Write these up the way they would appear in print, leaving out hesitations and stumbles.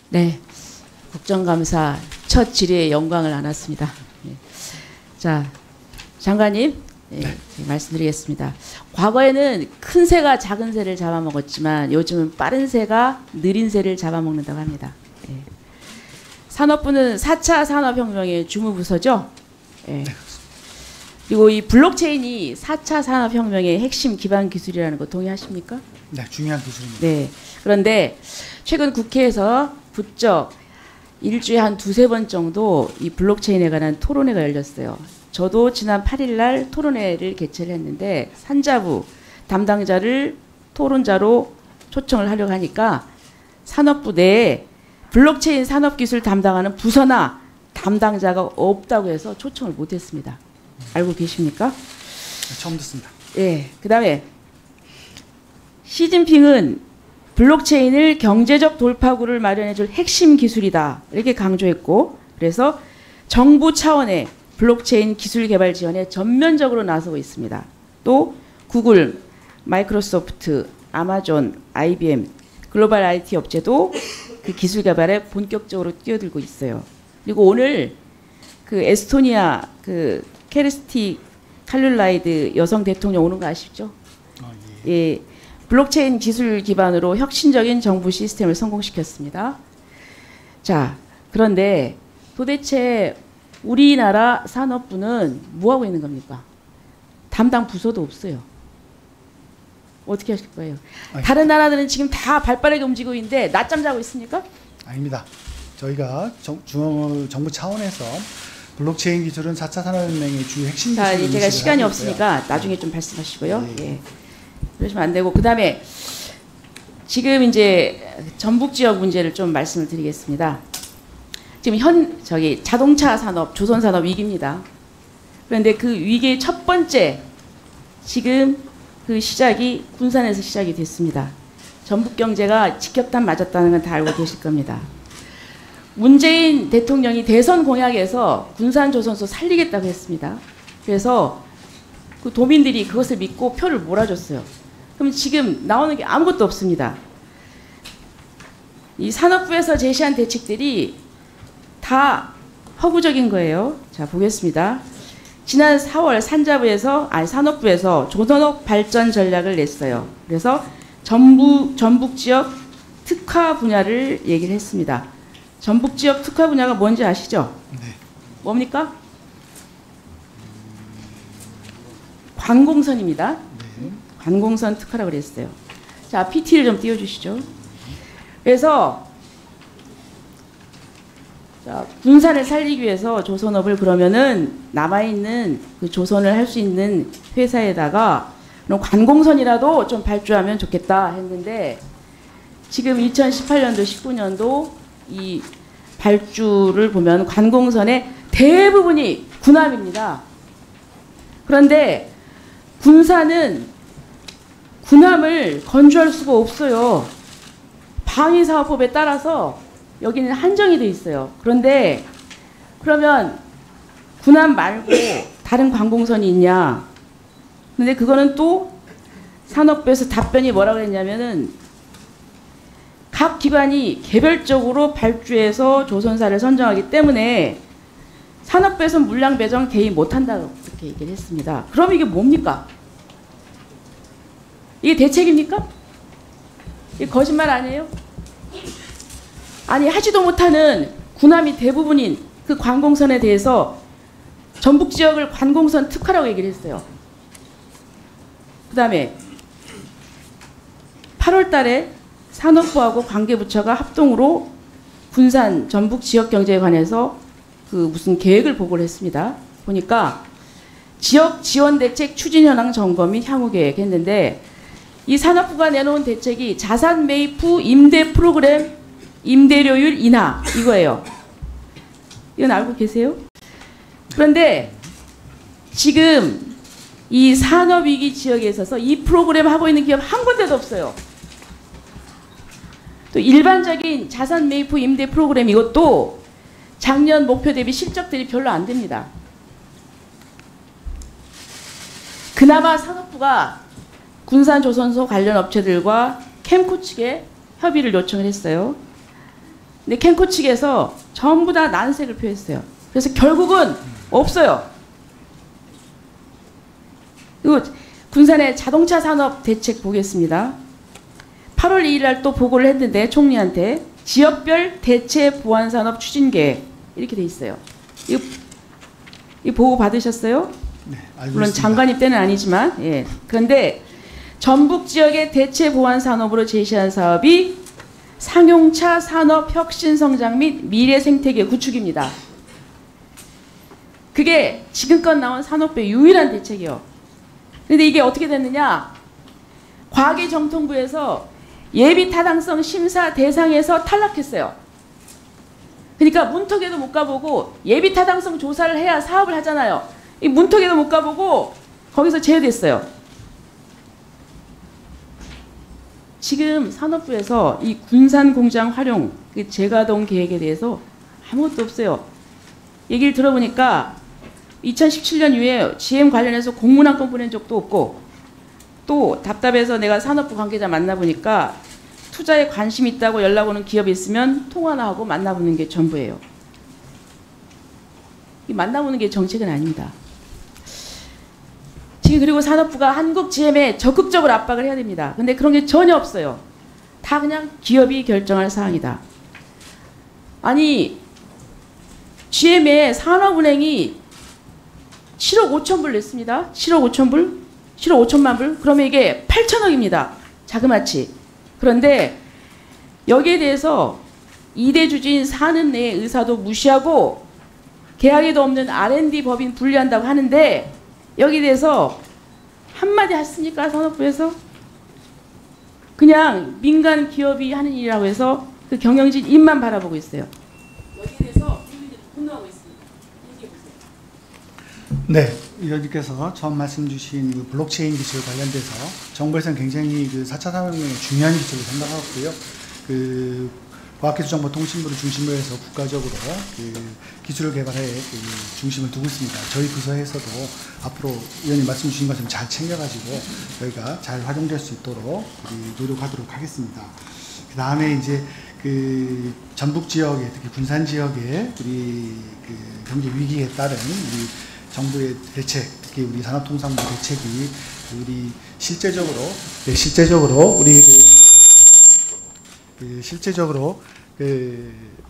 네, 국정감사 첫 질의에 영광을 안았습니다. 네. 자, 장관님, 네, 말씀드리겠습니다. 과거에는 큰 새가 작은 새를 잡아먹었지만 요즘은 빠른 새가 느린 새를 잡아먹는다고 합니다. 네. 산업부는 4차 산업혁명의 주무부서죠. 네. 그리고 이 블록체인이 4차 산업혁명의 핵심 기반 기술이라는 거 동의하십니까? 네, 중요한 기술입니다. 네. 그런데 최근 국회에서 부쩍 일주일에 한 두세 번 정도 이 블록체인에 관한 토론회가 열렸어요. 저도 지난 8일 날 토론회를 개최를 했는데 산자부 담당자를 토론자로 초청을 하려고 하니까 산업부 내에 블록체인 산업기술 담당하는 부서나 담당자가 없다고 해서 초청을 못했습니다. 알고 계십니까? 처음 듣습니다. 예. 그다음에 시진핑은 블록체인을 경제적 돌파구를 마련해줄 핵심 기술이다 이렇게 강조했고, 그래서 정부 차원의 블록체인 기술 개발 지원에 전면적으로 나서고 있습니다. 또 구글, 마이크로소프트, 아마존, IBM, 글로벌 IT 업체도 그 기술 개발에 본격적으로 뛰어들고 있어요. 그리고 오늘 그 에스토니아 그 케르스티 칼룰라이드 여성 대통령 오는 거 아시죠? 예. 예. 블록체인 기술 기반으로 혁신적인 정부 시스템을 성공시켰습니다. 자, 그런데 도대체 우리나라 산업부는 뭐 하고 있는 겁니까? 담당 부서도 없어요. 어떻게 하실 거예요? 다른 나라들은 지금 다 발빠르게 움직이고 있는데 낮잠 자고 있습니까? 아닙니다. 저희가 정부 차원에서 블록체인 기술은 4차 산업혁명의 주요 핵심 기술을 제가 시간이 없으니까 나중에 좀 말씀하시고요. 네. 예. 그러시면 안 되고, 그다음에 지금 이제 전북 지역 문제를 좀 말씀을 드리겠습니다. 지금 자동차 산업, 조선 산업 위기입니다. 그런데 그 위기의 첫 번째 지금 그 시작이 군산에서 시작이 됐습니다. 전북 경제가 직격탄 맞았다는 건 다 알고 계실 겁니다. 문재인 대통령이 대선 공약에서 군산조선소 살리겠다고 했습니다. 그래서 그 도민들이 그것을 믿고 표를 몰아줬어요. 그럼 지금 나오는 게 아무것도 없습니다. 이 산업부에서 제시한 대책들이 다 허구적인 거예요. 자, 보겠습니다. 지난 4월 산업부에서 조선업 발전 전략을 냈어요. 그래서 전북 지역 특화 분야를 얘기를 했습니다. 전북 지역 특화 분야가 뭔지 아시죠? 네. 뭡니까? 관공선입니다. 네. 관공선 특화라고 그랬어요. 자, PT를 좀 띄워주시죠. 그래서 자, 군산을 살리기 위해서 조선업을 그러면은 남아있는 그 조선을 할 수 있는 회사에다가 그럼 관공선이라도 좀 발주하면 좋겠다 했는데 지금 2018년도, 19년도 이 발주를 보면 관공선의 대부분이 군함입니다. 그런데 군산은 군함을 건조할 수가 없어요. 방위사업법에 따라서 여기는 한정이 돼 있어요. 그런데 그러면 군함 말고 다른 관공선이 있냐? 근데 그거는 또 산업부에서 답변이 뭐라고 했냐면은 각 기관이 개별적으로 발주해서 조선사를 선정하기 때문에 산업부에서 물량 배정 개입 못한다고 그렇게 얘기를 했습니다. 그럼 이게 뭡니까? 이게 대책입니까? 이게 거짓말 아니에요? 아니, 하지도 못하는 군함이 대부분인 그 관공선에 대해서 전북 지역을 관공선 특화라고 얘기를 했어요. 그 다음에 8월 달에 산업부하고 관계부처가 합동으로 군산 전북 지역 경제에 관해서 그 무슨 계획을 보고를 했습니다. 보니까 지역 지원 대책 추진 현황 점검 및 향후 계획 했는데 이 산업부가 내놓은 대책이 자산 매입 후 임대 프로그램 임대료율 인하 이거예요. 이건 알고 계세요? 그런데 지금 이 산업위기 지역에 있어서 이 프로그램 하고 있는 기업 한 군데도 없어요. 또 일반적인 자산 매입 후 임대 프로그램 이것도 작년 목표 대비 실적들이 별로 안 됩니다. 그나마 산업부가 군산조선소 관련 업체들과 캠코 측에 협의를 요청을 했어요. 근데 캔코 측에서 전부 다 난색을 표했어요. 그래서 결국은 없어요. 그리고 군산의 자동차 산업 대책 보겠습니다. 8월 2일 날 또 보고를 했는데 총리한테 지역별 대체 보안 산업 추진 계획 이렇게 돼 있어요. 이 보고 받으셨어요? 네, 알고 물론 있습니다. 장관님 때는 아니지만, 예. 그런데 전북 지역의 대체 보안 산업으로 제시한 사업이 상용차 산업 혁신 성장 및 미래 생태계 구축입니다. 그게 지금껏 나온 산업부의 유일한 대책이요. 근데 이게 어떻게 됐느냐? 과기정통부에서 예비 타당성 심사 대상에서 탈락했어요. 그러니까 문턱에도 못 가보고 예비 타당성 조사를 해야 사업을 하잖아요. 이 문턱에도 못 가보고 거기서 제외됐어요. 지금 산업부에서 이 군산 공장 활용 그 재가동 계획에 대해서 아무것도 없어요. 얘기를 들어보니까 2017년 이후에 GM 관련해서 공문 한 건 보낸 적도 없고, 또 답답해서 내가 산업부 관계자 만나보니까 투자에 관심 있다고 연락 오는 기업이 있으면 통화나 하고 만나보는 게 전부예요. 이 만나보는 게 정책은 아닙니다. 지금 그리고 산업부가 한국 GM에 적극적으로 압박을 해야 됩니다. 근데 그런 게 전혀 없어요. 다 그냥 기업이 결정할 사항이다. 아니, GM에 산업은행이 7억 5천 불 냈습니다. 7억 5천 불? 7억 5천만 불? 그러면 이게 8천억입니다. 자그마치. 그런데 여기에 대해서 2대 주주인 사는내 의사도 무시하고 계약에도 없는 R&D 법인 분리한다고 하는데 여기에 대해서 한마디 했습니까? 산업부에서? 그냥 민간 기업이 하는 일이라고 해서 그 경영진 입만 바라보고 있어요. 여기에 대해서 국민들이 분노하고 있습니다. 얘기해보세요. 네, 의원님께서 처음 말씀 주신 그 블록체인 기술 관련돼서 정부에서는 굉장히 그 4차 산업혁명의 중요한 기술을 생각하고요. 그 과학기술정보통신부를 중심으로 해서 국가적으로 그 기술을 개발에 그 중심을 두고 있습니다. 저희 부서에서도 앞으로 의원님 말씀 주신 것처럼 잘 챙겨가지고 저희가 잘 활용될 수 있도록 노력하도록 하겠습니다. 그 다음에 이제 그 전북 지역에, 특히 군산 지역에 우리 그 경제 위기에 따른 우리 정부의 대책, 특히 우리 산업통상부 대책이 우리 실제적으로 우리 실제적으로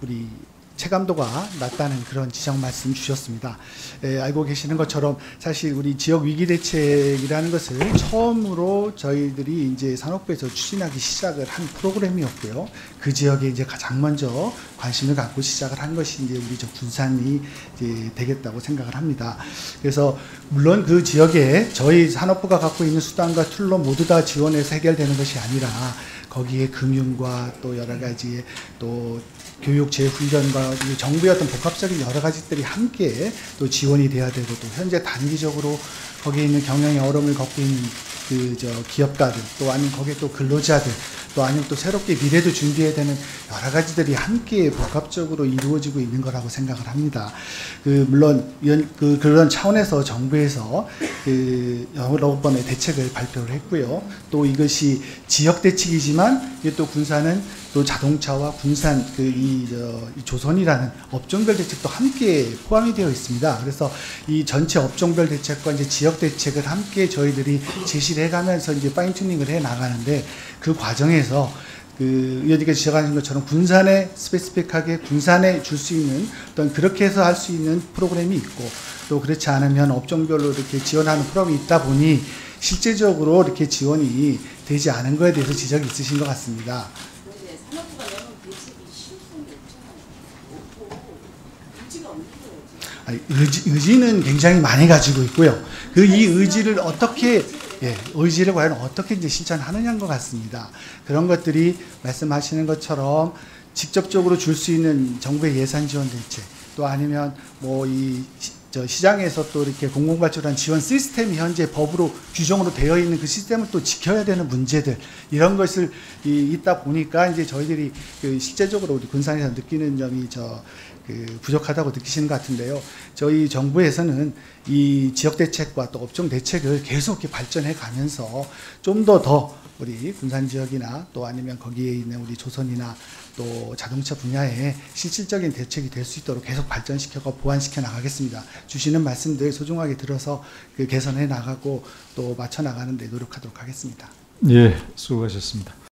우리 체감도가 낮다는 그런 지적 말씀 주셨습니다. 알고 계시는 것처럼 사실 우리 지역 위기 대책이라는 것을 처음으로 저희들이 이제 산업부에서 추진하기 시작을 한 프로그램이었고요. 그 지역에 이제 가장 먼저 관심을 갖고 시작을 한 것이 이제 우리 저 군산이 이제 되겠다고 생각을 합니다. 그래서 물론 그 지역에 저희 산업부가 갖고 있는 수단과 툴로 모두 다 지원해서 해결되는 것이 아니라 거기에 금융과 또 여러 가지의 또 교육, 재훈련과 정부의 어떤 복합적인 여러 가지들이 함께 또 지원이 돼야 되고, 또 현재 단기적으로 거기에 있는 경영의 어려움을 겪고 있는 그 기업가들, 또 아니면 거기에 또 근로자들, 또 아니면 또 새롭게 미래도 준비해야 되는 여러 가지들이 함께 복합적으로 이루어지고 있는 거라고 생각을 합니다. 물론 그런 차원에서 정부에서 여러 번의 대책을 발표를 했고요. 또 이것이 지역 대책이지만 이게 또 군산은 또 자동차와 군산 이 조선이라는 업종별 대책도 함께 포함이 되어 있습니다. 그래서 이 전체 업종별 대책과 이제 지역 대책을 함께 저희들이 제시를 해가면서 이제 파인튜닝을 해 나가는데, 그 과정에서 의원님께서 지적하신 것처럼 군산에 스페시픽하게 군산에 줄 수 있는 어떤 그렇게 해서 할 수 있는 프로그램이 있고, 또 그렇지 않으면 업종별로 이렇게 지원하는 프로그램이 있다 보니 실제적으로 이렇게 지원이 되지 않은 것에 대해서 지적이 있으신 것 같습니다. 그런데 산업부가 내놓은 대책이 실효성이 없잖아요. 없고 의지가 없는 거예요. 의지는 굉장히 많이 가지고 있고요. 이 의지를 어떻게 의지를 과연 어떻게 이제 실천하느냐인 것 같습니다. 그런 것들이 말씀하시는 것처럼 직접적으로 줄 수 있는 정부의 예산 지원 대책, 또 아니면 뭐 시장에서 또 이렇게 공공발전한 지원 시스템이 현재 법으로 규정으로 되어 있는 그 시스템을 또 지켜야 되는 문제들, 이런 것을 있다 보니까 이제 저희들이 실제적으로 우리 군산에서 느끼는 점이 부족하다고 느끼시는 것 같은데요. 저희 정부에서는 이 지역 대책과 또 업종 대책을 계속 이렇게 발전해 가면서 좀 더 우리 군산 지역이나 또 아니면 거기에 있는 우리 조선이나 또 자동차 분야에 실질적인 대책이 될 수 있도록 계속 발전시켜가 보완시켜 나가겠습니다. 주시는 말씀들 소중하게 들어서 그 개선해 나가고 또 맞춰 나가는 데 노력하도록 하겠습니다. 예, 수고하셨습니다.